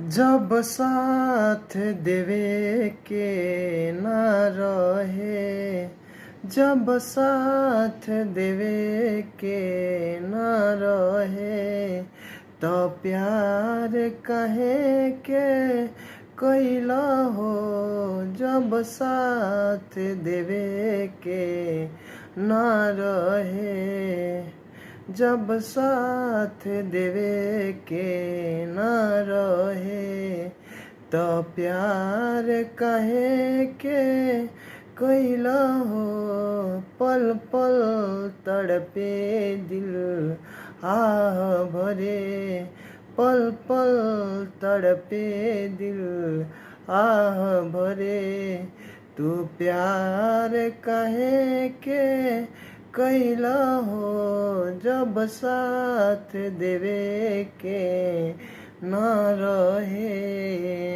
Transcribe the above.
जब साथ देवे के न रहे, जब साथ देवे के न रहे, तो प्यार कहे के कैला हो। जब साथ देवे के न रहे, जब साथ देवे के न रहे, तो प्यार कहे के कैला हो। पल पल तड़पे दिल आह भरे, पल पल तड़पे दिल आह भरे, तू प्यार कहे के कैला हो। जब साथ देवे के न रहे।